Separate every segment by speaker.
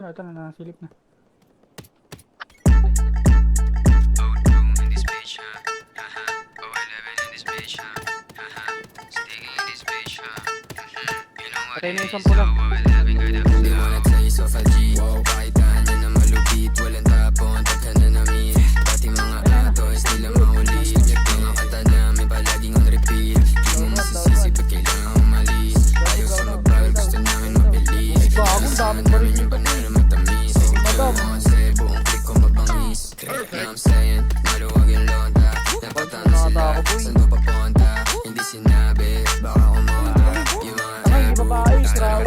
Speaker 1: Ito na, nasilip na. Patay na isang pula.
Speaker 2: They wanna tell you so faji. Wow, kakitaan nyo na malupit. Walang tapon, tagka na namin. Pati mga atos, nila mahuli. Mga kanta namin palaging on repeat. Di mo masisisi pag kailangan umalis. Ayaw sa magbagal, gusto namin mabilis. Kailangan namin yung banana matamis. Ayaw mo kasi buong click ko mabangis. Know what I'm saying? Maluwag yung londa. Napatano sila, saan ko papunta? Hindi sinabi, baka kumontra. Yung mga
Speaker 1: Babae, straw.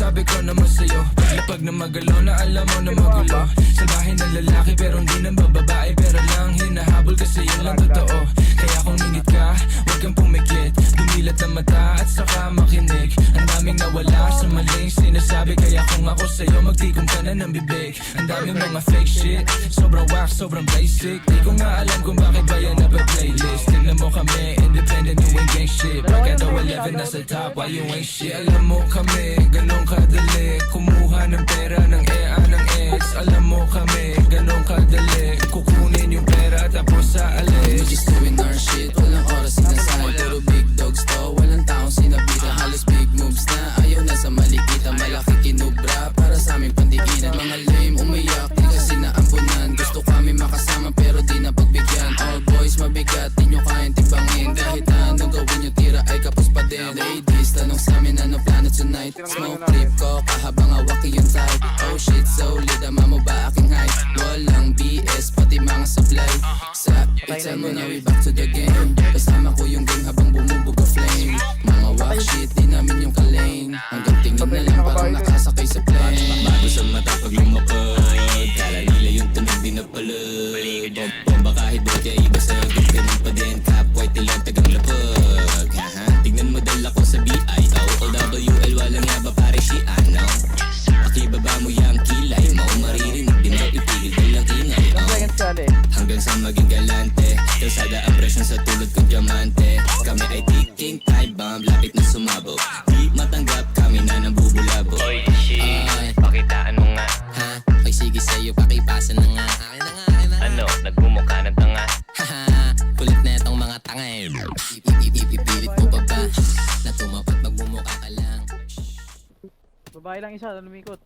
Speaker 2: Sabi ko naman sa'yo, lapag na magalaw na alam mo na magulo. Salbahin na lalaki pero hindi na bababae, pero lang hinahabol kasi yun lang totoo. Kaya kung ingit ka, huwag kang pumikit. Dumilat ang mata at saka makinig. Ang daming nawala sa maling sinasabi, kaya kung ako sa'yo magtikom ka na ng bibig. Ang daming mga fake shit, sobrang wax, sobrang basic. Di ko nga alam kung bakit ba yan nape-playlist. Tignan mo kami, independent, you ain't gang shit. Pagka daw 11 nasa top, why you ain't shit? Alam mo kami, ganun kadali kumuha ng pera ng EA ng ex. Alam mo kami, ganun kadali kukunin yung pera tapos sa alis. Just doing our shit, walang oras sinasahal. Puro big dogs to, walang taong sinabitan. Halos big moves na, ayaw na sa malikitan. Malaki kinubra, para sa aming pandikinan. Mga lame, umiyak, di kasi naampunan. Gusto kami makasama pero di na pagbigyan. All boys mabigat, di nyo kayang tibangin. Kahit anong gawin nyo, tira ay kapos pa din. Ladies, tanong sa amin ano plano tonight. Smoke trip ko, kahabang hawak yung type. Oh shit, solid, ama mo ba aking height? Walang BS, pati mga supply. Sa itsa mo na we back to the game. Kasama ko yung gang habang bumubuga flame. Mga walk shit, di namin yung kalane. Hanggang tingin na lang parang nakasakay sa plane. Bago sa mata pag lumapag, kala nila yung tunog di na palag. Bomba kahit doon kaya iba sa ganun pa din. Cap white nilang tagang lapag. Tignan mo dala ko sa BIO-LWL, walang yaba pare si ano. Pakibaba mo yung kilay mo, maririnig di mo ipigil dalang ingay. Hanggang sa maging galante, kalsada ang presyon sa tulad kong diamante. Kami ay ticking time bomb, lapit na sumabog. Di matanggap kami na nabubulabo.
Speaker 3: Oy shit, pakitaan mo nga.
Speaker 2: Ha? Ay sige sa'yo, pakipasan na nga. Akin na nga, akin na nga.
Speaker 3: Ano, nagmumukha ng tanga.
Speaker 2: Haha, kulit na itong mga tanga eh. Ipipilit mo pa ba na tumapat magmumukha ka lang?
Speaker 1: Babae lang isa, lumikot.